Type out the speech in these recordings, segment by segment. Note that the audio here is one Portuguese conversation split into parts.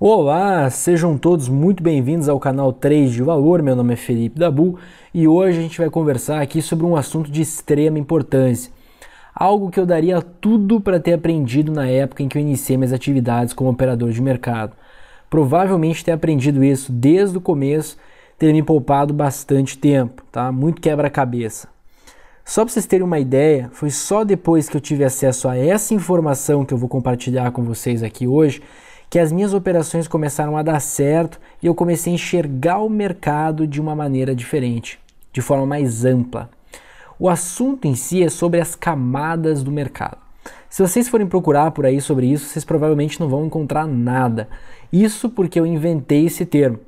Olá, sejam todos muito bem-vindos ao canal Trade de Valor. Meu nome é Felipe Dabu e hoje a gente vai conversar aqui sobre um assunto de extrema importância. Algo que eu daria tudo para ter aprendido na época em que eu iniciei minhas atividades como operador de mercado. Provavelmente ter aprendido isso desde o começo teria me poupado bastante tempo, tá? Muito quebra-cabeça. Só para vocês terem uma ideia, foi só depois que eu tive acesso a essa informação que eu vou compartilhar com vocês aqui hoje que as minhas operações começaram a dar certo e eu comecei a enxergar o mercado de uma maneira diferente, de forma mais ampla. O assunto em si é sobre as camadas do mercado. Se vocês forem procurar por aí sobre isso, vocês provavelmente não vão encontrar nada. Isso porque eu inventei esse termo.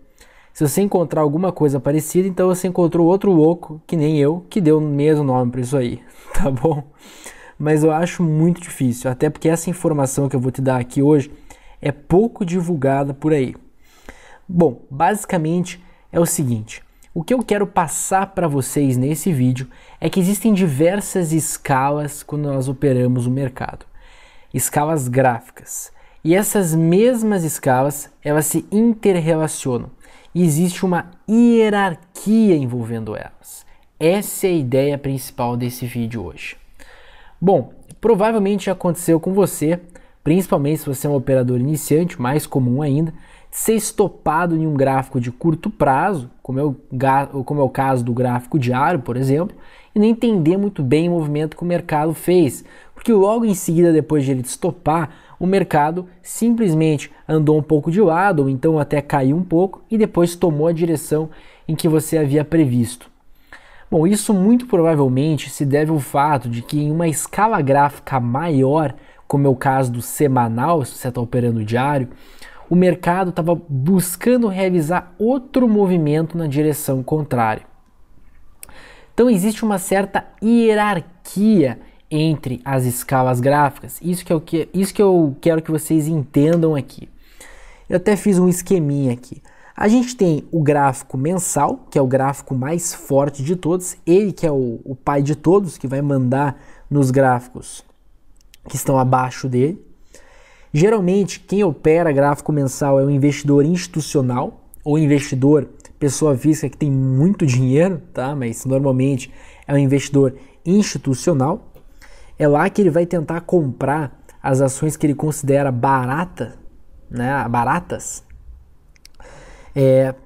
Se você encontrar alguma coisa parecida, então você encontrou outro louco, que nem eu, que deu o mesmo nome para isso aí, tá bom? Mas eu acho muito difícil, até porque essa informação que eu vou te dar aqui hoje é pouco divulgada por aí. Bom, basicamente é o seguinte, o que eu quero passar para vocês nesse vídeo é que existem diversas escalas quando nós operamos o mercado. Escalas gráficas. E essas mesmas escalas, elas se interrelacionam. E existe uma hierarquia envolvendo elas. Essa é a ideia principal desse vídeo hoje. Bom, provavelmente já aconteceu com você, principalmente se você é um operador iniciante, mais comum ainda, ser estopado em um gráfico de curto prazo, como é o caso do gráfico diário, por exemplo, e não entender muito bem o movimento que o mercado fez, porque logo em seguida, depois de ele te estopar, o mercado simplesmente andou um pouco de lado, ou então até caiu um pouco, e depois tomou a direção em que você havia previsto. Bom, isso muito provavelmente se deve ao fato de que em uma escala gráfica maior, como é o caso do semanal, se você está operando diário, o mercado estava buscando realizar outro movimento na direção contrária. Então existe uma certa hierarquia entre as escalas gráficas, isso que eu quero que vocês entendam aqui. Eu até fiz um esqueminha aqui. A gente tem o gráfico mensal, que é o gráfico mais forte de todos, ele que é o pai de todos, que vai mandar nos gráficos que estão abaixo dele. Geralmente, quem opera gráfico mensal é o investidor institucional ou investidor pessoa física que tem muito dinheiro, tá? Mas normalmente é um investidor institucional. É lá que ele vai tentar comprar as ações que ele considera baratas,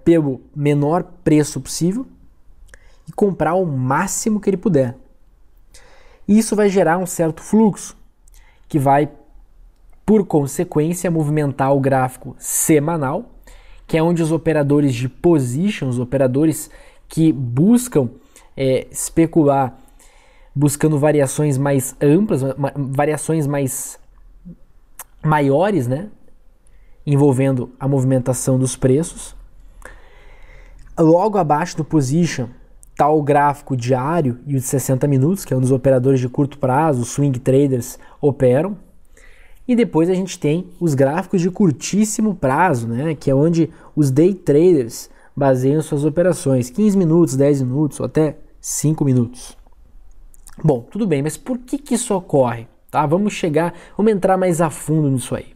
pelo menor preço possível e comprar o máximo que ele puder. Isso vai gerar um certo fluxo que vai, por consequência, movimentar o gráfico semanal, que é onde os operadores de position, os operadores que buscam especular, buscando variações mais amplas, variações mais maiores, né, envolvendo a movimentação dos preços. Logo abaixo do position está o gráfico diário e o de 60 minutos, que é onde os operadores de curto prazo, os swing traders, operam. E depois a gente tem os gráficos de curtíssimo prazo, né, que é onde os day traders baseiam suas operações, 15 minutos, 10 minutos ou até 5 minutos. Bom, tudo bem, mas por que isso ocorre? Tá? Vamos entrar mais a fundo nisso aí.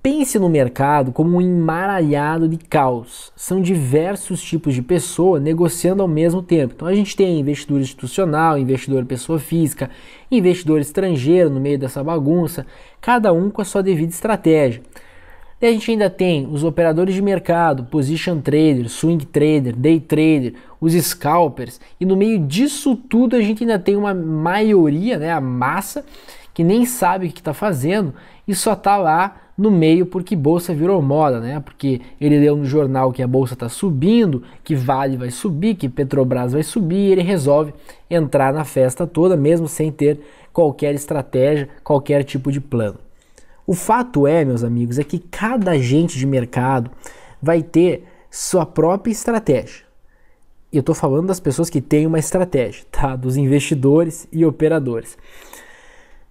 Pense no mercado como um emaranhado de caos. São diversos tipos de pessoa negociando ao mesmo tempo. Então a gente tem investidor institucional, investidor pessoa física, investidor estrangeiro no meio dessa bagunça, cada um com a sua devida estratégia. Daí a gente ainda tem os operadores de mercado, position trader, swing trader, day trader, os scalpers, e no meio disso tudo a gente ainda tem uma maioria, né, a massa, que nem sabe o que está fazendo e só está lá no meio porque bolsa virou moda, né? Porque ele leu no jornal que a bolsa está subindo, que Vale vai subir, que Petrobras vai subir, e ele resolve entrar na festa toda, mesmo sem ter qualquer estratégia, qualquer tipo de plano. O fato é, meus amigos, é que cada agente de mercado vai ter sua própria estratégia. Eu estou falando das pessoas que têm uma estratégia, tá? Dos investidores e operadores.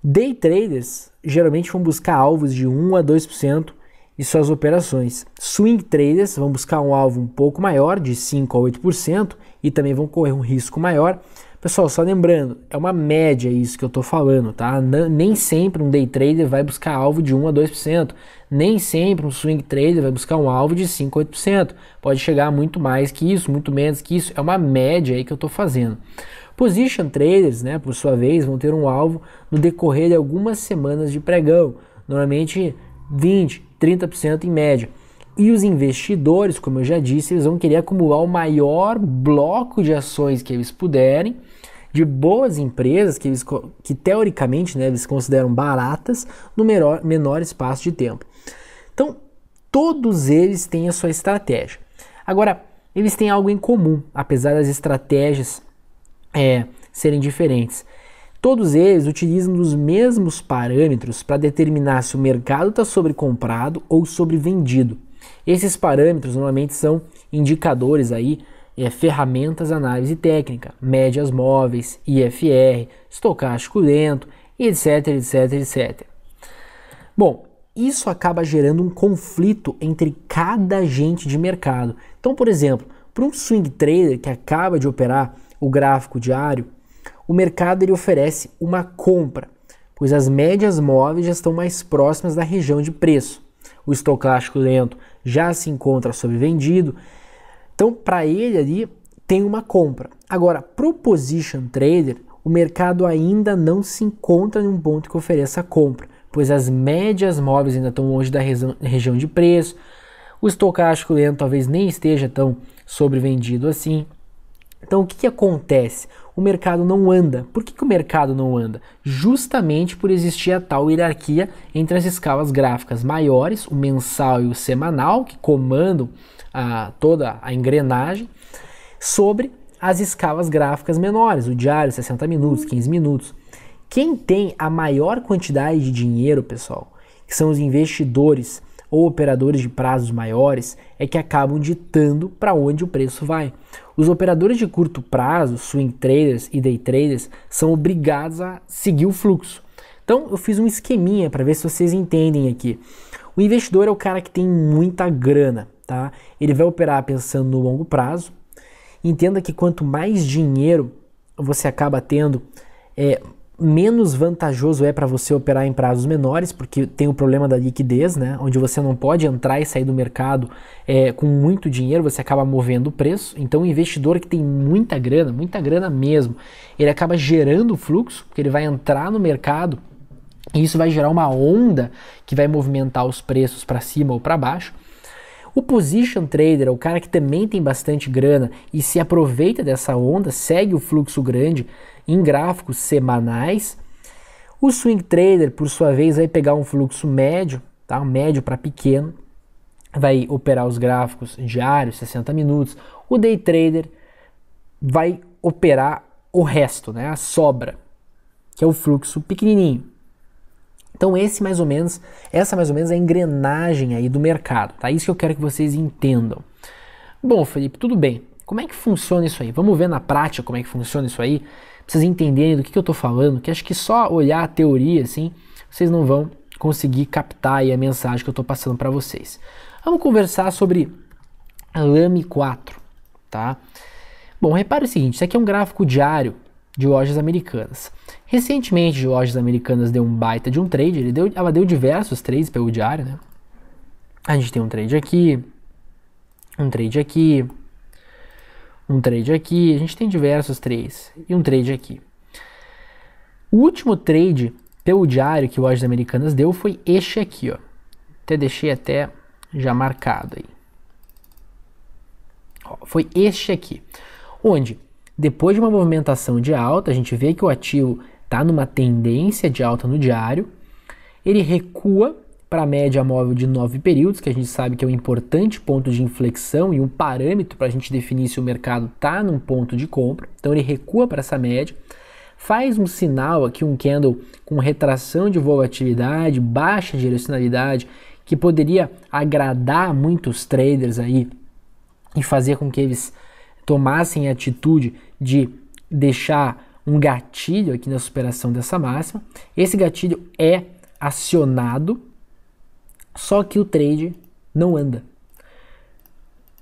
Day traders geralmente vão buscar alvos de 1 a 2% de suas operações. Swing traders vão buscar um alvo um pouco maior, de 5 a 8%, e também vão correr um risco maior Pessoal, só lembrando, é uma média isso que eu estou falando, tá? Nem sempre um day trader vai buscar alvo de 1 a 2%. Nem sempre um swing trader vai buscar um alvo de 5 a 8%. Pode chegar muito mais que isso, muito menos que isso. É uma média aí que eu estou fazendo. Position traders, né, por sua vez, vão ter um alvo no decorrer de algumas semanas de pregão. Normalmente 20, 30% em média. E os investidores, como eu já disse, eles vão querer acumular o maior bloco de ações que eles puderem, de boas empresas que teoricamente, né, eles consideram baratas, no menor espaço de tempo. Então, todos eles têm a sua estratégia. Agora, eles têm algo em comum, apesar das estratégias serem diferentes. Todos eles utilizam os mesmos parâmetros para determinar se o mercado está sobrecomprado ou sobrevendido. Esses parâmetros normalmente são indicadores aí, ferramentas de análise técnica, médias móveis, IFR, estocástico lento, etc, etc, etc. Bom, isso acaba gerando um conflito entre cada agente de mercado. Então, por exemplo, para um swing trader que acaba de operar o gráfico diário, o mercado ele oferece uma compra, pois as médias móveis já estão mais próximas da região de preço. O estocástico lento já se encontra sobrevendido, então para ele ali tem uma compra. Agora, para o position trader, o mercado ainda não se encontra em um ponto que ofereça compra, pois as médias móveis ainda estão longe da região de preço, o estocástico lento talvez nem esteja tão sobrevendido assim. Então o que acontece? O mercado não anda. Por que o mercado não anda? Justamente por existir a tal hierarquia entre as escalas gráficas maiores, o mensal e o semanal, que comandam toda a engrenagem, sobre as escalas gráficas menores, o diário, 60 minutos, 15 minutos. Quem tem a maior quantidade de dinheiro, pessoal, que são os investidores ou operadores de prazos maiores, é que acabam ditando para onde o preço vai. Os operadores de curto prazo, swing traders e day traders, são obrigados a seguir o fluxo. Então eu fiz um esqueminha para ver se vocês entendem aqui. O investidor é o cara que tem muita grana, tá? Ele vai operar pensando no longo prazo. Entenda que quanto mais dinheiro você acaba tendo, menos vantajoso é para você operar em prazos menores, porque tem o problema da liquidez, né? Onde você não pode entrar e sair do mercado com muito dinheiro, você acaba movendo o preço. Então o investidor que tem muita grana mesmo, ele acaba gerando fluxo, porque ele vai entrar no mercado e isso vai gerar uma onda que vai movimentar os preços para cima ou para baixo. O position trader é o cara que também tem bastante grana e se aproveita dessa onda, segue o fluxo grande em gráficos semanais. O swing trader, por sua vez, vai pegar um fluxo médio, tá? Um médio para pequeno, vai operar os gráficos diários, 60 minutos. O day trader vai operar o resto, né? A sobra, que é o fluxo pequenininho. Então essa mais ou menos é a engrenagem aí do mercado, tá? Isso que eu quero que vocês entendam. Bom, Felipe, tudo bem. Como é que funciona isso aí? Vamos ver na prática como é que funciona isso aí, pra vocês entenderem do que eu tô falando, que acho que só olhar a teoria, assim, vocês não vão conseguir captar aí a mensagem que eu tô passando para vocês. Vamos conversar sobre a Lame 4, tá? Bom, repare o seguinte, isso aqui é um gráfico diário de lojas americanas. Recentemente, Lojas Americanas deu um baita de um trade, ela deu diversos trades pelo diário, né? A gente tem um trade aqui, um trade aqui, um trade aqui, a gente tem diversos trades e um trade aqui. O último trade pelo diário que Lojas Americanas deu foi este aqui, ó. Deixei já marcado aí. Ó, foi este aqui, onde depois de uma movimentação de alta, a gente vê que o ativo está numa tendência de alta no diário, ele recua para a média móvel de 9 períodos, que a gente sabe que é um importante ponto de inflexão e um parâmetro para a gente definir se o mercado está num ponto de compra. Então ele recua para essa média, faz um sinal aqui, um candle com retração de volatilidade, baixa direcionalidade, que poderia agradar muitos traders aí e fazer com que eles tomassem a atitude de deixar um gatilho aqui na superação dessa máxima. Esse gatilho é acionado, só que o trade não anda.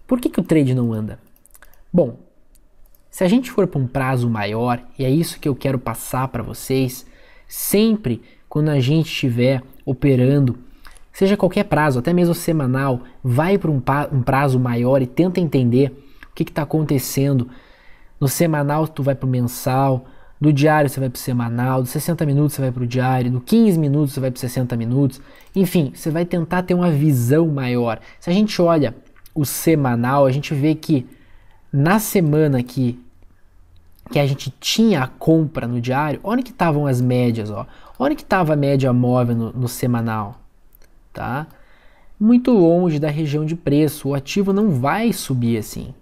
Por que o trade não anda? Bom, Se a gente for para um prazo maior, e é isso que eu quero passar para vocês, sempre quando a gente estiver operando, seja qualquer prazo, até mesmo semanal, vai para um prazo maior e tenta entender o que está acontecendo. No semanal tu vai para o mensal, do diário você vai para o semanal, do 60 minutos você vai para o diário, do 15 minutos você vai para 60 minutos, enfim, você vai tentar ter uma visão maior. Se a gente olha o semanal, a gente vê que na semana que a gente tinha a compra no diário, onde que estavam as médias, ó? Onde que estava a média móvel no semanal, tá? Muito longe da região de preço, o ativo não vai subir assim.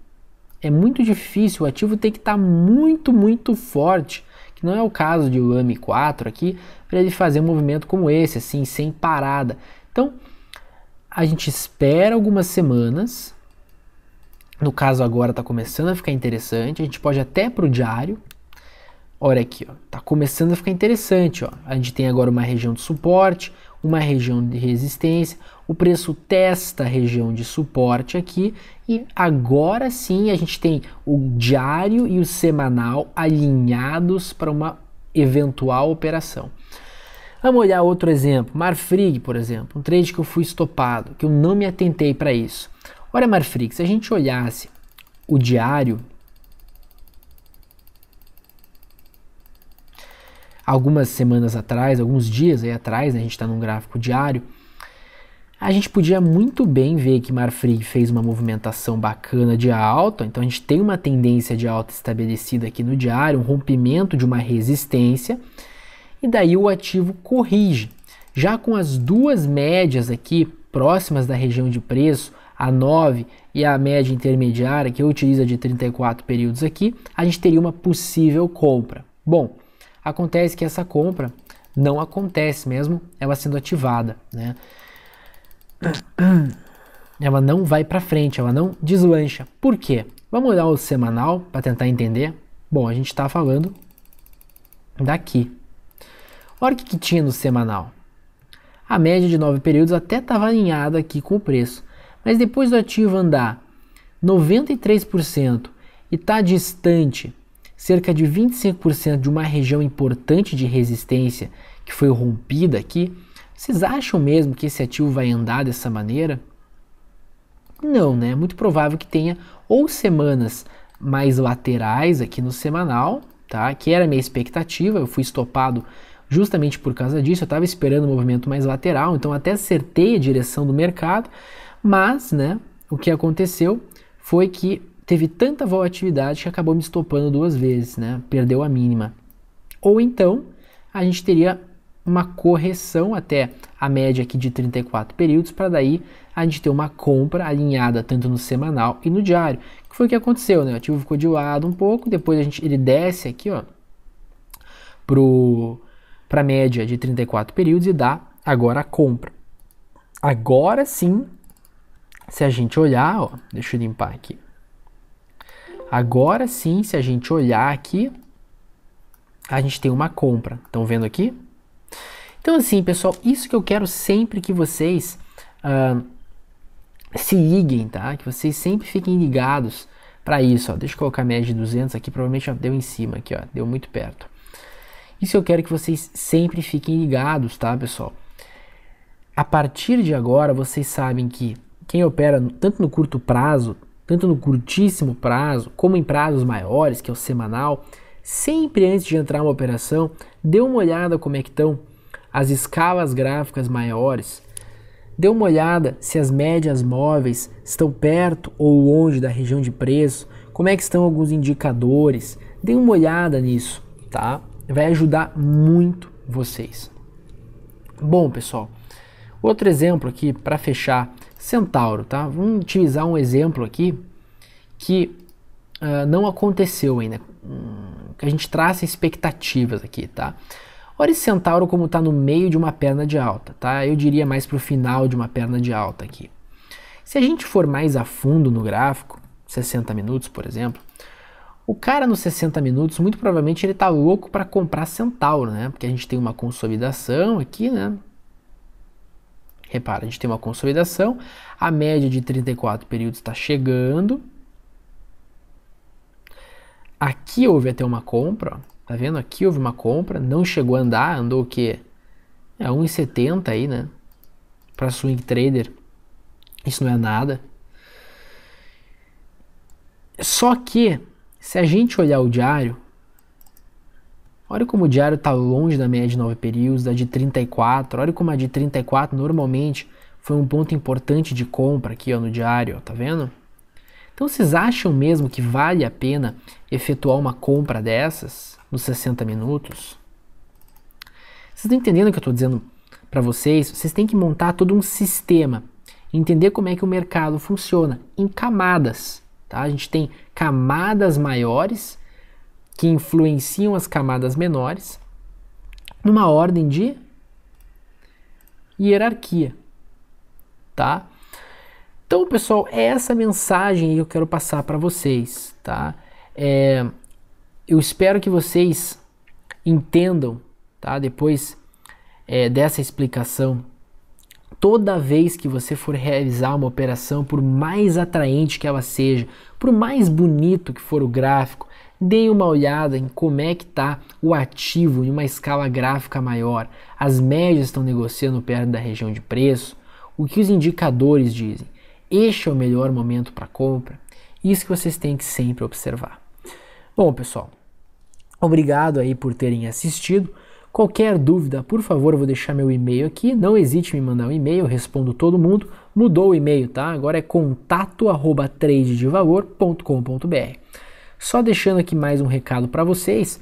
É muito difícil, o ativo tem que estar muito, muito forte, que não é o caso de Lame 4 aqui, para ele fazer um movimento como esse, assim, sem parada. Então, a gente espera algumas semanas, no caso agora está começando a ficar interessante, a gente pode até para o diário, olha aqui, ó, tá começando a ficar interessante, ó. A gente tem agora uma região de suporte, uma região de resistência, o preço testa a região de suporte aqui e agora sim a gente tem o diário e o semanal alinhados para uma eventual operação. Vamos olhar outro exemplo, Marfrig, por exemplo, um trade que eu fui estopado, que eu não me atentei para isso. Olha Marfrig, se a gente olhasse o diário, algumas semanas atrás, alguns dias aí atrás, né, a gente está num gráfico diário, a gente podia muito bem ver que Marfrig fez uma movimentação bacana de alta, então a gente tem uma tendência de alta estabelecida aqui no diário, um rompimento de uma resistência, e daí o ativo corrige. Já com as duas médias aqui próximas da região de preço, a 9 e a média intermediária, que eu utilizo de 34 períodos aqui, a gente teria uma possível compra. Bom, acontece que essa compra não acontece mesmo ela sendo ativada, né? Ela não vai para frente, ela não deslancha. Por quê? Vamos olhar o semanal para tentar entender. Bom, a gente está falando daqui. Olha o que tinha no semanal. A média de 9 períodos até estava alinhada aqui com o preço. Mas depois do ativo andar 93% e está distante cerca de 25% de uma região importante de resistência que foi rompida aqui, vocês acham mesmo que esse ativo vai andar dessa maneira? Não, né? É muito provável que tenha ou semanas mais laterais aqui no semanal, tá? Que era a minha expectativa, eu fui estopado justamente por causa disso, eu estava esperando um movimento mais lateral, então até acertei a direção do mercado, mas, né, o que aconteceu foi que teve tanta volatilidade que acabou me estopando duas vezes, né? Perdeu a mínima. Ou então, a gente teria uma correção até a média aqui de 34 períodos, para daí a gente ter uma compra alinhada tanto no semanal e no diário. Que foi o que aconteceu, né? O ativo ficou de lado um pouco, depois ele desce aqui, ó, para a média de 34 períodos e dá agora a compra. Agora sim, se a gente olhar, ó, deixa eu limpar aqui. Agora sim, se a gente olhar aqui, a gente tem uma compra. Estão vendo aqui? Então assim, pessoal, isso que eu quero sempre que vocês se liguem, tá? Que vocês sempre fiquem ligados para isso, ó. Deixa eu colocar a média de 200 aqui, provavelmente já deu em cima aqui, ó, deu muito perto. Isso eu quero que vocês sempre fiquem ligados, tá, pessoal? A partir de agora, vocês sabem que quem opera tanto no curto prazo, tanto no curtíssimo prazo, como em prazos maiores, que é o semanal, sempre antes de entrar uma operação, dê uma olhada como é que estão as escalas gráficas maiores, dê uma olhada se as médias móveis estão perto ou longe da região de preço, como é que estão alguns indicadores, dê uma olhada nisso, tá? Vai ajudar muito vocês. Bom, pessoal, outro exemplo aqui para fechar, Centauro, tá? Vamos utilizar um exemplo aqui que não aconteceu ainda, que a gente traça expectativas aqui, tá? Olha esse Centauro como está no meio de uma perna de alta, tá? Eu diria mais para o final de uma perna de alta aqui. Se a gente for mais a fundo no gráfico, 60 minutos, por exemplo, o cara nos 60 minutos, muito provavelmente ele tá louco para comprar Centauro, né? Porque a gente tem uma consolidação aqui, né? Repara, a gente tem uma consolidação, a média de 34 períodos está chegando. aqui houve até uma compra, ó. Tá vendo? Aqui houve uma compra, não chegou a andar, andou o quê? 1,70 aí, né? Para swing trader, isso não é nada. Só que, se a gente olhar o diário, olha como o diário está longe da média de 9 períodos, da de 34, olha como a de 34 normalmente foi um ponto importante de compra aqui ó, no diário, ó, tá vendo? Então vocês acham mesmo que vale a pena efetuar uma compra dessas nos 60 minutos? Vocês estão entendendo o que eu estou dizendo para vocês? Vocês têm que montar todo um sistema, entender como é que o mercado funciona em camadas. Tá? A gente tem camadas maiores que influenciam as camadas menores numa ordem de hierarquia. Tá? Então, pessoal, é essa mensagem que eu quero passar para vocês. Tá? Eu espero que vocês entendam, tá? Depois dessa explicação, toda vez que você for realizar uma operação, por mais atraente que ela seja, por mais bonito que for o gráfico, dê uma olhada em como é que está o ativo em uma escala gráfica maior. As médias estão negociando perto da região de preço, o que os indicadores dizem. Este é o melhor momento para compra. Isso que vocês têm que sempre observar. Bom, pessoal, obrigado aí por terem assistido. Qualquer dúvida, por favor, eu vou deixar meu e-mail aqui. Não hesite em me mandar um e-mail, eu respondo todo mundo. Mudou o e-mail, tá? Agora é contato@tradedevalor.com.br. Só deixando aqui mais um recado para vocês.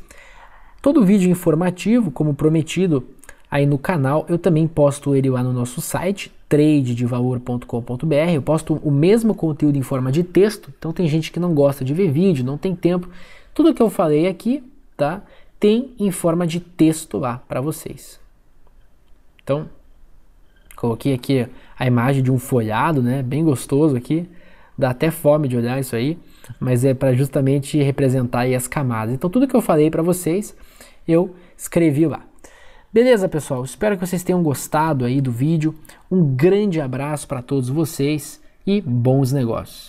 Todo vídeo informativo, como prometido aí no canal, eu também posto ele lá no nosso site, tradedevalor.com.br. Eu posto o mesmo conteúdo em forma de texto, então tem gente que não gosta de ver vídeo, não tem tempo. Tudo que eu falei aqui, tá? Tem em forma de texto lá para vocês. Então, coloquei aqui a imagem de um folhado, né? Bem gostoso aqui. Dá até fome de olhar isso aí, mas é para justamente representar aí as camadas. Então, tudo que eu falei para vocês, eu escrevi lá. Beleza, pessoal? Espero que vocês tenham gostado aí do vídeo. Um grande abraço para todos vocês e bons negócios.